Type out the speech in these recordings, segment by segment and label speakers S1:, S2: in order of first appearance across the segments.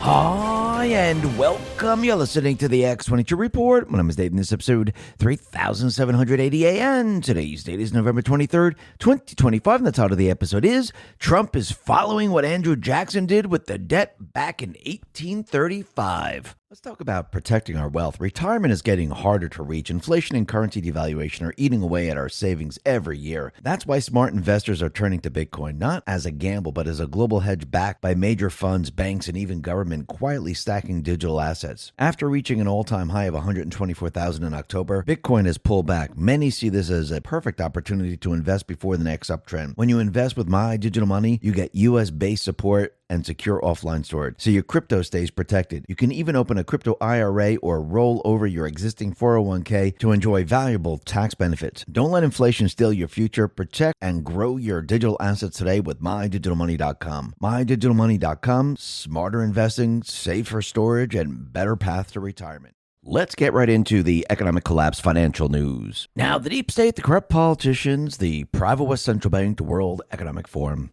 S1: Hi, and welcome. You're listening to the X22 Report. My name is Dave, and this is episode 3780 and today's date is November 23rd, 2025, and the title of the episode is Trump is following what Andrew Jackson did with the debt back in 1835. Let's talk about protecting our wealth. Retirement is getting harder to reach. Inflation and currency devaluation are eating away at our savings every year. That's why smart investors are turning to Bitcoin, not as a gamble, but as a global hedge backed by major funds, banks, and even government quietly stacking digital assets. After reaching an all-time high of 124,000 in October, Bitcoin has pulled back. Many see this as a perfect opportunity to invest before the next uptrend. When you invest with My Digital Money, you get US-based support and secure offline storage, so your crypto stays protected. You can even open a crypto IRA or roll over your existing 401k to enjoy valuable tax benefits. Don't let inflation steal your future. Protect and grow your digital assets today with MyDigitalMoney.com. MyDigitalMoney.com, smarter investing, safer storage, and better path to retirement. Let's get right into the economic collapse financial news. Now, the deep state, the corrupt politicians, the private West Central Bank, the World Economic Forum,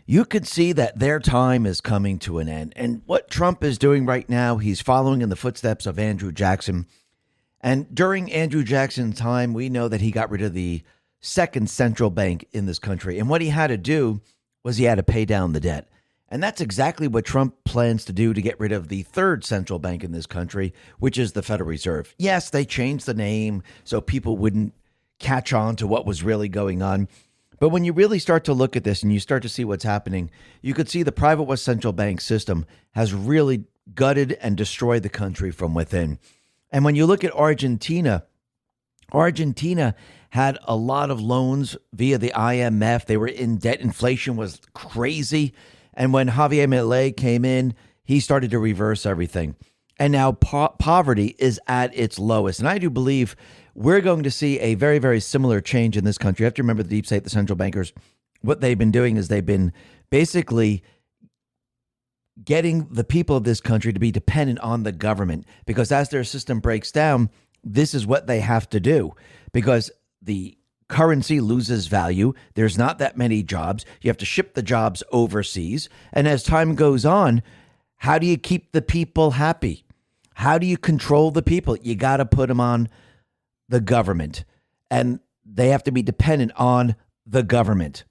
S1: you could see that their time is coming to an end. And what Trump is doing right now, he's following in the footsteps of Andrew Jackson. And during Andrew Jackson's time, we know that he got rid of the second central bank in this country. And what he had to do was he had to pay down the debt. And that's exactly what Trump plans to do to get rid of the third central bank in this country, which is the Federal Reserve. Yes, they changed the name so people wouldn't catch on to what was really going on. But when you really start to look at this and you start to see what's happening, you could see the private West Central Bank system has really gutted and destroyed the country from within. And when you look at Argentina, Argentina had a lot of loans via the IMF. They were in debt. Inflation was crazy. And when Javier Milei came in, he started to reverse everything. And now poverty is at its lowest. And I do believe we're going to see a very, very similar change in this country. You have to remember the deep state, the central bankers, what they've been doing is they've been basically getting the people of this country to be dependent on the government, because as their system breaks down, this is what they have to do, because the currency loses value. There's not that many jobs. You have to ship the jobs overseas. And as time goes on, how do you keep the people happy? How do you control the people? You got to put them on the government, and they have to be dependent on the government.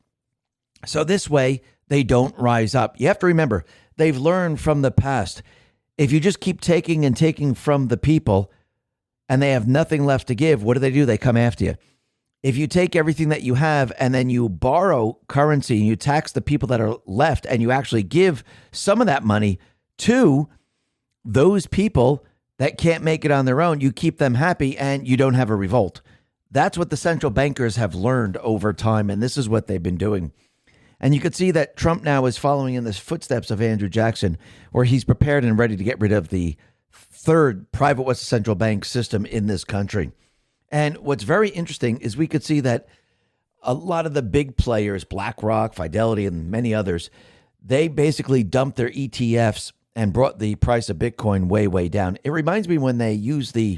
S1: So this way they don't rise up. You have to remember, they've learned from the past. If you just keep taking and taking from the people and they have nothing left to give, what do? They come after you. If you take everything that you have and then you borrow currency and you tax the people that are left and you actually give some of that money to those people that can't make it on their own, you keep them happy and you don't have a revolt. That's what the central bankers have learned over time, and this is what they've been doing. And you could see that Trump now is following in the footsteps of Andrew Jackson, where he's prepared and ready to get rid of the third private West Central Bank system in this country. And what's very interesting is we could see that a lot of the big players, BlackRock, Fidelity, and many others, they basically dumped their ETFs and brought the price of Bitcoin way, way down. It reminds me when they used the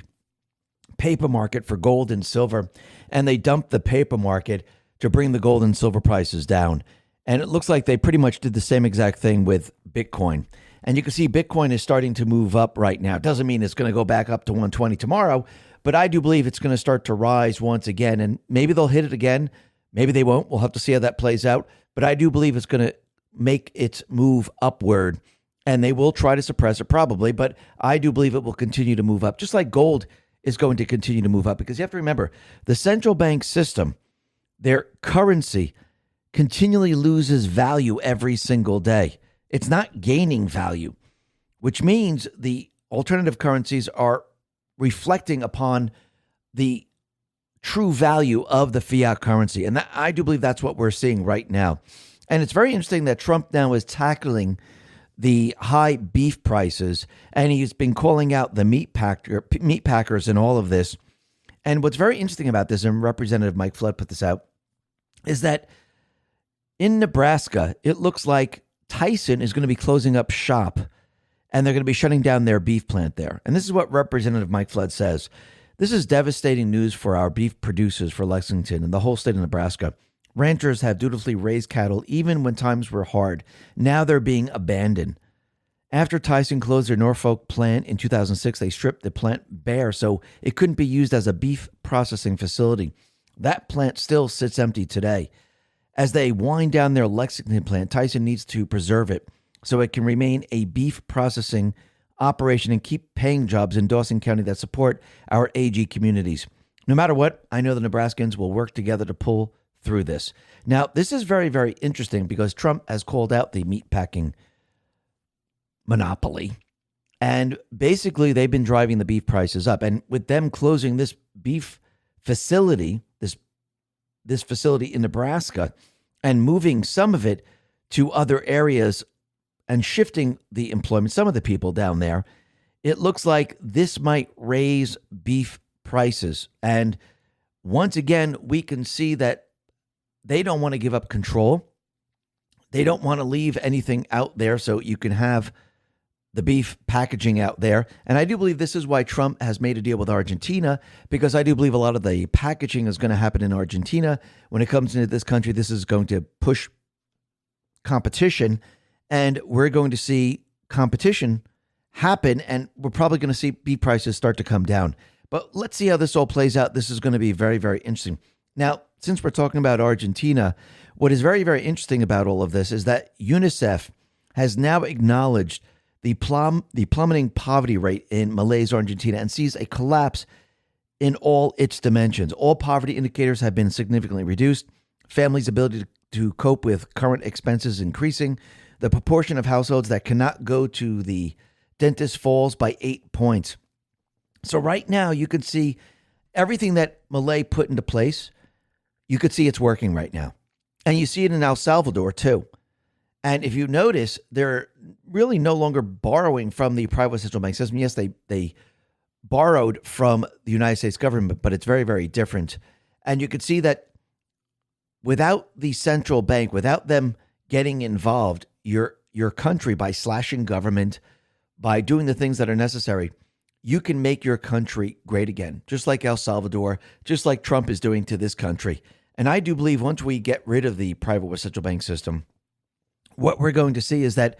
S1: paper market for gold and silver, and they dumped the paper market to bring the gold and silver prices down. And it looks like they pretty much did the same exact thing with Bitcoin. And you can see Bitcoin is starting to move up right now. It doesn't mean it's going to go back up to 120 tomorrow, but I do believe it's going to start to rise once again. And maybe they'll hit it again. Maybe they won't. We'll have to see how that plays out. But I do believe it's going to make its move upward. And they will try to suppress it probably, but I do believe it will continue to move up, just like gold is going to continue to move up. Because you have to remember, the central bank system, their currency continually loses value every single day. It's not gaining value, which means the alternative currencies are reflecting upon the true value of the fiat currency. And I do believe that's what we're seeing right now. And it's very interesting that Trump now is tackling the high beef prices, and he's been calling out the meat packers and all of this. And what's very interesting about this, and Representative Mike Flood put this out, is that in Nebraska, it looks like Tyson is going to be closing up shop, and they're going to be shutting down their beef plant there. And this is what Representative Mike Flood says. This is devastating news for our beef producers for Lexington and the whole state of Nebraska. Ranchers have dutifully raised cattle even when times were hard. Now they're being abandoned. After Tyson closed their Norfolk plant in 2006, they stripped the plant bare so it couldn't be used as a beef processing facility. That plant still sits empty today. As they wind down their Lexington plant, Tyson needs to preserve it so it can remain a beef processing operation and keep paying jobs in Dawson County that support our AG communities. No matter what, I know the Nebraskans will work together to pull through this. Now, this is very, very interesting because Trump has called out the meatpacking monopoly. And basically, they've been driving the beef prices up. And with them closing this beef facility, this facility in Nebraska, and moving some of it to other areas and shifting the employment, some of the people down there, it looks like this might raise beef prices. And once again, we can see that they don't want to give up control. They don't want to leave anything out there so you can have the beef packaging out there. And I do believe this is why Trump has made a deal with Argentina, because I do believe a lot of the packaging is going to happen in Argentina. When it comes into this country, this is going to push competition, and we're going to see competition happen, and we're probably going to see beef prices start to come down. But let's see how this all plays out. This is going to be very, very interesting. Now, since we're talking about Argentina, what is very, very interesting about all of this is that UNICEF has now acknowledged the plummeting poverty rate in Malaysia, Argentina, and sees a collapse in all its dimensions. All poverty indicators have been significantly reduced. Families' ability to cope with current expenses increasing. The proportion of households that cannot go to the dentist falls by 8 points. So right now, you can see everything that Malay put into place. You could see it's working right now. And you see it in El Salvador, too. And if you notice, they're really no longer borrowing from the private central bank system. Yes, they borrowed from the United States government, but it's very, very different. And you could see that without the central bank, without them getting involved, your country, by slashing government, by doing the things that are necessary, you can make your country great again, just like El Salvador, just like Trump is doing to this country. And I do believe once we get rid of the private central bank system, what we're going to see is that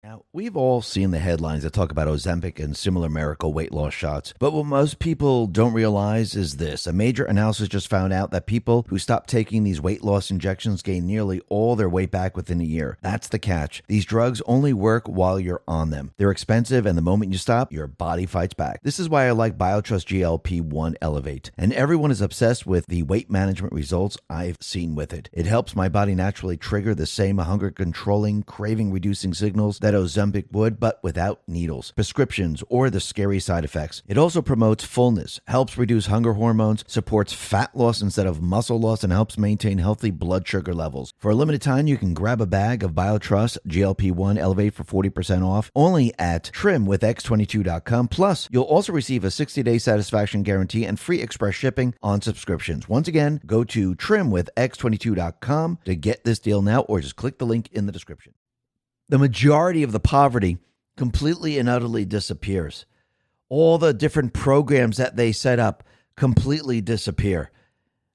S1: now we've all seen the headlines that talk about Ozempic and similar miracle weight loss shots. But what most people don't realize is this. A major analysis just found out that people who stop taking these weight loss injections gain nearly all their weight back within a year. That's the catch. These drugs only work while you're on them. They're expensive, and the moment you stop, your body fights back. This is why I like BioTrust GLP-1 Elevate. And everyone is obsessed with the weight management results I've seen with it. It helps my body naturally trigger the same hunger-controlling, craving-reducing signals that Ozempic would, but without needles, prescriptions, or the scary side effects. It also promotes fullness, helps reduce hunger hormones, supports fat loss instead of muscle loss, and helps maintain healthy blood sugar levels. For a limited time, you can grab a bag of BioTrust GLP-1 Elevate for 40% off only at trimwithx22.com. Plus, you'll also receive a 60-day satisfaction guarantee and free express shipping on subscriptions. Once again, go to trimwithx22.com to get this deal now, or just click the link in the description. The majority of the poverty completely and utterly disappears. All the different programs that they set up completely disappear.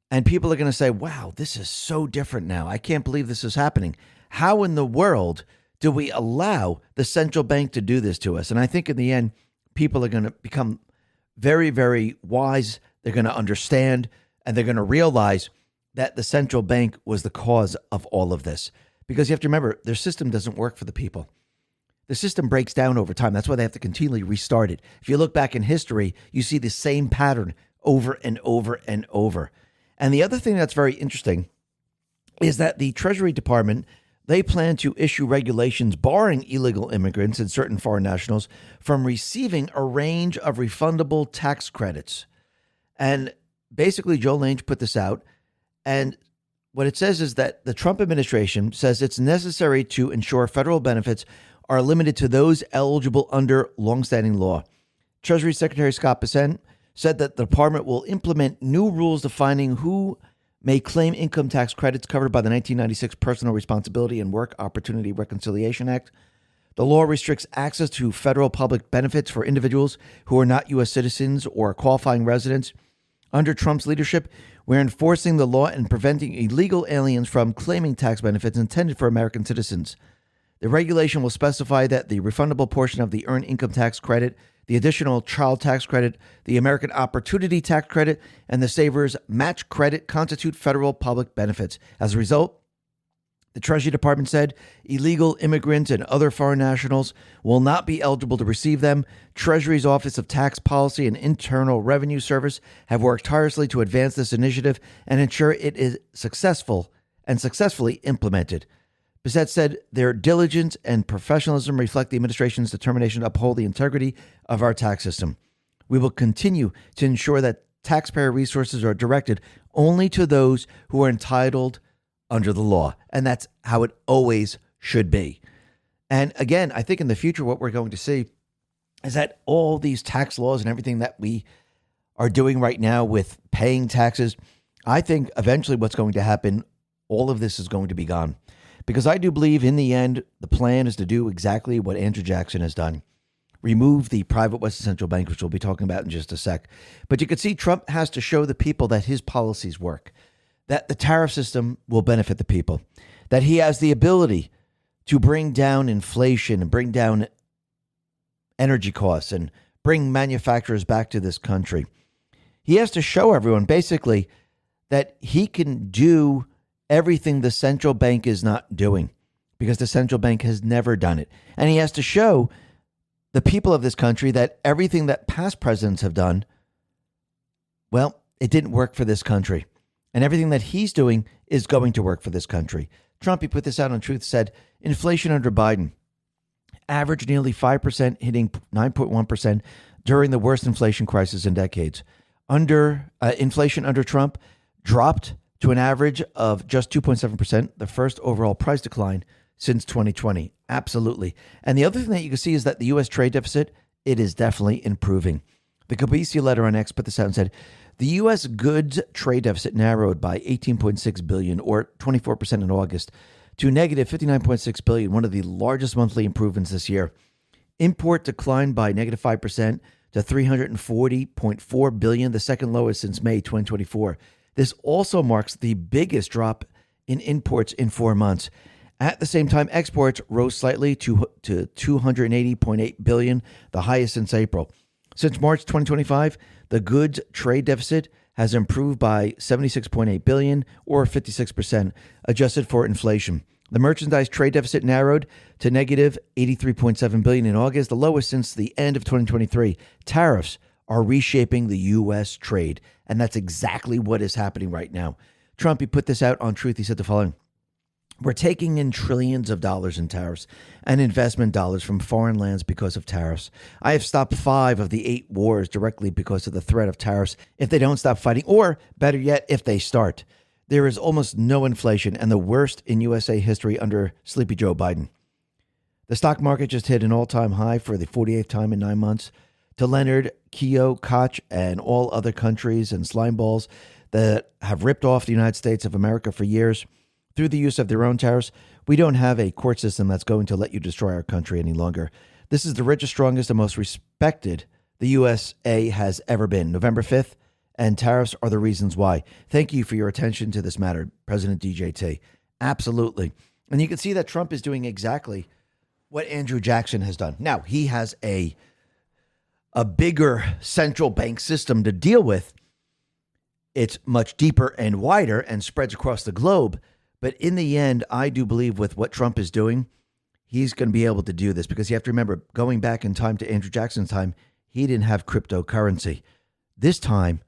S1: And people are going to say, wow, this is so different now. I can't believe this is happening. How in the world do we allow the central bank to do this to us? And I think in the end, people are going to become very, very wise. They're going to understand, and they're going to realize that the central bank was the cause of all of this. Because you have to remember, their system doesn't work for the people. The system breaks down over time. That's why they have to continually restart it. If you look back in history, you see the same pattern over and over and over. And the other thing that's very interesting is that the Treasury Department, they plan to issue regulations barring illegal immigrants and certain foreign nationals from receiving a range of refundable tax credits. And basically, Joe Lange put this out, and what it says is that the Trump administration says it's necessary to ensure federal benefits are limited to those eligible under longstanding law. Treasury Secretary Scott Bessent said that the department will implement new rules defining who may claim income tax credits covered by the 1996 Personal Responsibility and Work Opportunity Reconciliation Act. The law restricts access to federal public benefits for individuals who are not U.S. citizens or qualifying residents. Under Trump's leadership, we're enforcing the law and preventing illegal aliens from claiming tax benefits intended for American citizens. The regulation will specify that the refundable portion of the earned income tax credit, the additional child tax credit, the American Opportunity Tax Credit, and the Savers Match Credit constitute federal public benefits. As a result, the Treasury Department said illegal immigrants and other foreign nationals will not be eligible to receive them. Treasury's Office of Tax Policy and Internal Revenue Service have worked tirelessly to advance this initiative and ensure it is successfully implemented. Bissett said their diligence and professionalism reflect the administration's determination to uphold the integrity of our tax system. We will continue to ensure that taxpayer resources are directed only to those who are entitled under the law. And that's how it always should be. And again, I think in the future, what we're going to see is that all these tax laws and everything that we are doing right now with paying taxes, I think eventually what's going to happen, all of this is going to be gone. Because I do believe in the end, the plan is to do exactly what Andrew Jackson has done. Remove the private Western Central Bank, which we'll be talking about in just a sec. But you can see Trump has to show the people that his policies work, that the tariff system will benefit the people, that he has the ability to bring down inflation and bring down energy costs and bring manufacturers back to this country. He has to show everyone basically that he can do everything the central bank is not doing, because the central bank has never done it. And he has to show the people of this country that everything that past presidents have done, well, it didn't work for this country. And everything that he's doing is going to work for this country. Trump, he put this out on Truth, said inflation under Biden averaged nearly 5%, hitting 9.1% during the worst inflation crisis in decades. Inflation under Trump dropped to an average of just 2.7%, the first overall price decline since 2020. Absolutely. And the other thing that you can see is that the U.S. trade deficit, it is definitely improving. The Cabisi letter on X put this out and said, the U.S. goods trade deficit narrowed by $18.6 billion, or 24% in August, to negative $59.6 billion, one of the largest monthly improvements this year. Import declined by negative 5% to $340.4 billion, the second lowest since May 2024. This also marks the biggest drop in imports in 4 months. At the same time, exports rose slightly to $280.8 billion, the highest since April. Since March 2025, the goods trade deficit has improved by $76.8 billion, or 56%, adjusted for inflation. The merchandise trade deficit narrowed to negative $83.7 billion in August, the lowest since the end of 2023. Tariffs are reshaping the U.S. trade, and that's exactly what is happening right now. Trump, he put this out on Truth. He said the following: we're taking in trillions of dollars in tariffs and investment dollars from foreign lands because of tariffs. I have stopped 5 of the 8 wars directly because of the threat of tariffs if they don't stop fighting, or better yet, if they start. There is almost no inflation, and the worst in USA history under Sleepy Joe Biden. The stock market just hit an all-time high for the 48th time in 9 months. To Leonard, Keogh, Koch, and all other countries and slimeballs that have ripped off the United States of America for years through the use of their own tariffs, we don't have a court system that's going to let you destroy our country any longer. This is the richest, strongest, and most respected the USA has ever been. November 5th, and tariffs are the reasons why. Thank you for your attention to this matter, President DJT. Absolutely. And you can see that Trump is doing exactly what Andrew Jackson has done. Now, he has a bigger central bank system to deal with. It's much deeper and wider and spreads across the globe. But in the end, I do believe with what Trump is doing, he's going to be able to do this, because you have to remember, going back in time to Andrew Jackson's time, he didn't have cryptocurrency. This time,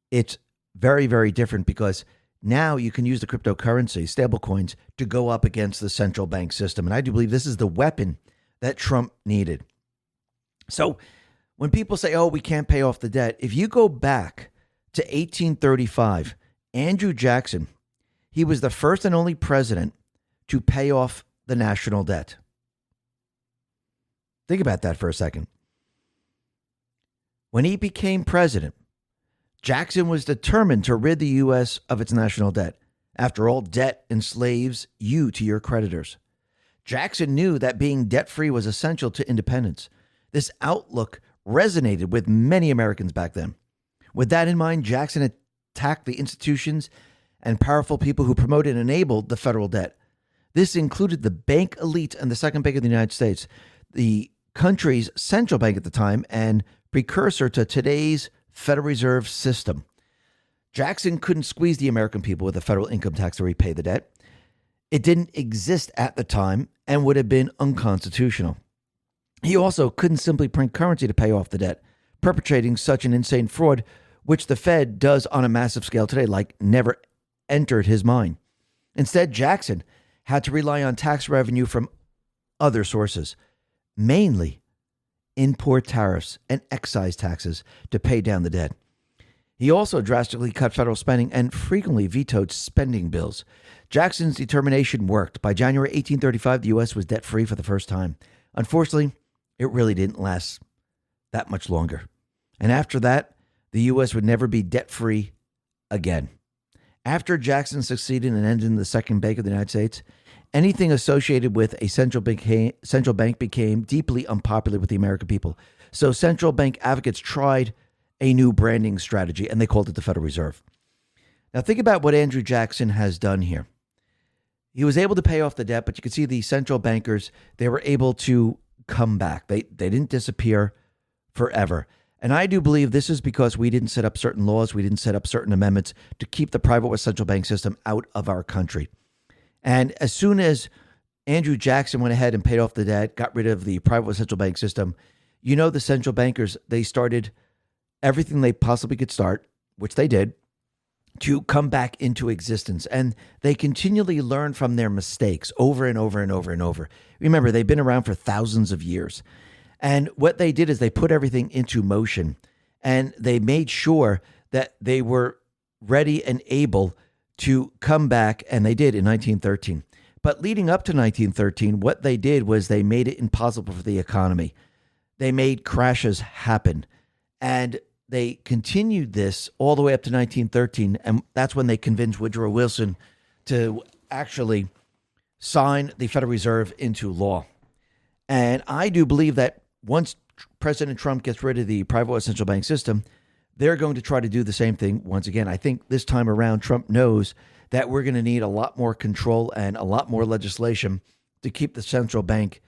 S1: it's very, very different, because now you can use the cryptocurrency, stablecoins, to go up against the central bank system. And I do believe this is the weapon that Trump needed. So when people say, oh, we can't pay off the debt, if you go back to 1835, Andrew Jackson, he was the first and only president to pay off the national debt. Think about that for a second. When he became president, Jackson was determined to rid the U.S. of its national debt. After all, debt enslaves you to your creditors. Jackson knew that being debt-free was essential to independence. This outlook resonated with many Americans back then. With that in mind, Jackson attacked the institutions and powerful people who promoted and enabled the federal debt. This included the bank elite and the second bank of the United States, the country's central bank at the time and precursor to today's Federal Reserve System. Jackson couldn't squeeze the American people with a federal income tax to repay the debt. It didn't exist at the time and would have been unconstitutional. He also couldn't simply print currency to pay off the debt, perpetrating such an insane fraud, which the Fed does on a massive scale today, like never entered his mind. Instead, Jackson had to rely on tax revenue from other sources, mainly import tariffs and excise taxes to pay down the debt. He also drastically cut federal spending and frequently vetoed spending bills. Jackson's determination worked. By January 1835, the U.S. was debt-free for the first time. Unfortunately, it really didn't last that much longer. And after that, the U.S. would never be debt-free again. After Jackson succeeded in ending the second bank of the United States, anything associated with a central bank became deeply unpopular with the American people. So central bank advocates tried a new branding strategy, and they called it the Federal Reserve. Now think about what Andrew Jackson has done here. He was able to pay off the debt, but you can see the central bankers, they were able to come back. They didn't disappear forever. And I do believe this is because we didn't set up certain laws, we didn't set up certain amendments to keep the private or central bank system out of our country. And as soon as Andrew Jackson went ahead and paid off the debt, got rid of the private or central bank system, the central bankers, they started everything they possibly could start, which they did, to come back into existence. And they continually learn from their mistakes over and over and over and over. Remember, they've been around for thousands of years. And what they did is they put everything into motion, and they made sure that they were ready and able to come back, and they did in 1913. But leading up to 1913, what they did was they made it impossible for the economy. They made crashes happen, and they continued this all the way up to 1913, and that's when they convinced Woodrow Wilson to actually sign the Federal Reserve into law. And I do believe that once President Trump gets rid of the private or central bank system, they're going to try to do the same thing once again. I think this time around, Trump knows that we're going to need a lot more control and a lot more legislation to keep the central bank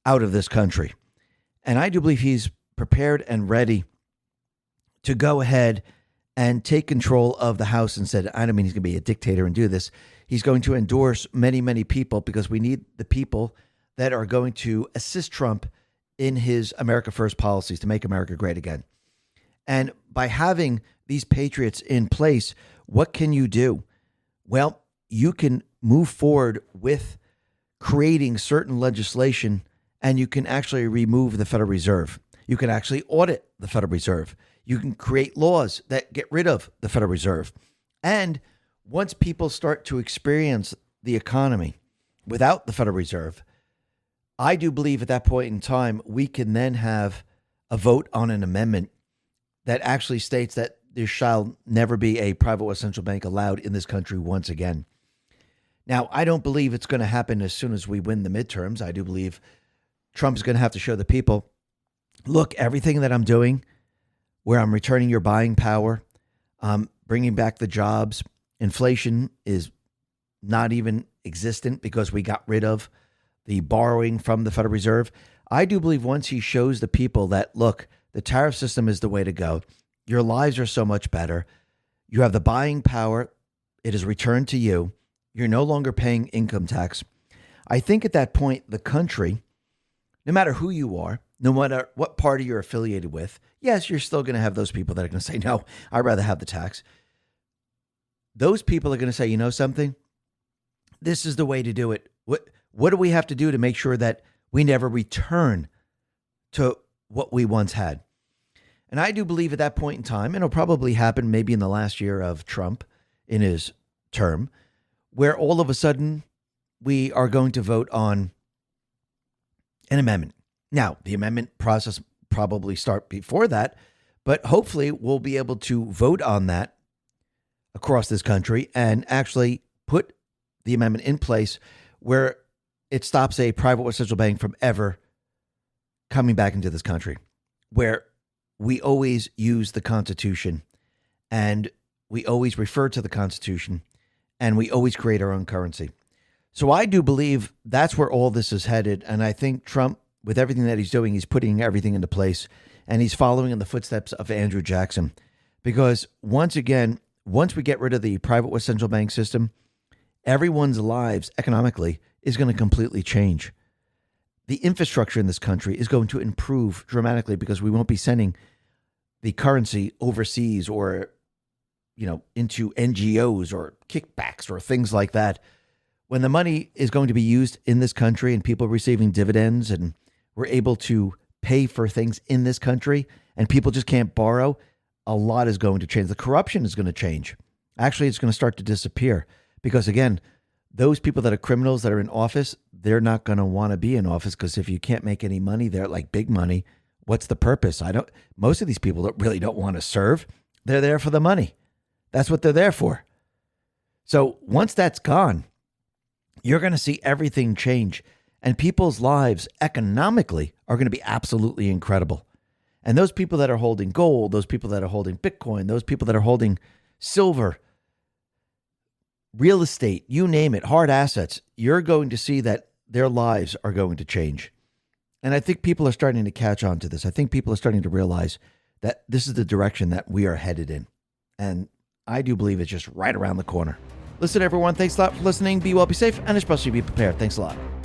S1: out of this country. And I do believe he's prepared and ready to go ahead and take control of the House and said, I don't mean he's going to be a dictator and do this. He's going to endorse many, many people because we need the people that are going to assist Trump in his America First policies to make America great again. And by having these patriots in place, what can you do? Well, you can move forward with creating certain legislation, and you can actually remove the Federal Reserve. You can actually audit the Federal Reserve. You can create laws that get rid of the Federal Reserve. And once people start to experience the economy without the Federal Reserve, I do believe at that point in time, we can then have a vote on an amendment that actually states that there shall never be a private or central bank allowed in this country once again. Now, I don't believe it's going to happen as soon as we win the midterms. I do believe Trump's going to have to show the people, look, everything that I'm doing, where I'm returning your buying power, bringing back the jobs, inflation is not even existent because we got rid of the borrowing from the Federal Reserve. I do believe once he shows the people that, look, the tariff system is the way to go. Your lives are so much better. You have the buying power. It is returned to you. You're no longer paying income tax. I think at that point, the country, no matter who you are, no matter what party you're affiliated with, yes, you're still going to have those people that are going to say, no, I'd rather have the tax. Those people are going to say, you know something? This is the way to do it. What do we have to do to make sure that we never return to what we once had? And I do believe at that point in time, and it'll probably happen maybe in the last year of Trump in his term, where all of a sudden we are going to vote on an amendment. Now, the amendment process probably start before that, but hopefully we'll be able to vote on that across this country and actually put the amendment in place where it stops a private or central bank from ever coming back into this country, where we always use the Constitution and we always refer to the Constitution and we always create our own currency. So I do believe that's where all this is headed. And I think Trump, with everything that he's doing, he's putting everything into place, and he's following in the footsteps of Andrew Jackson. Because once again, once we get rid of the private central bank system, everyone's lives economically is going to completely change. The infrastructure in this country is going to improve dramatically because we won't be sending the currency overseas or, into NGOs or kickbacks or things like that. When the money is going to be used in this country and people receiving dividends, and we're able to pay for things in this country and people just can't borrow, a lot is going to change. The corruption is going to change. Actually, it's going to start to disappear because, again, those people that are criminals that are in office, they're not going to want to be in office because if you can't make any money there, like big money, what's the purpose? Most of these people don't want to serve. They're there for the money. That's what they're there for. So once that's gone, you're going to see everything change, and people's lives economically are going to be absolutely incredible. And those people that are holding gold, those people that are holding Bitcoin, those people that are holding silver, real estate, you name it, hard assets, you're going to see that their lives are going to change. And I think people are starting to catch on to this. I think people are starting to realize that this is the direction that we are headed in. And I do believe it's just right around the corner. Listen, everyone, thanks a lot for listening. Be well, be safe, and especially be prepared. Thanks a lot.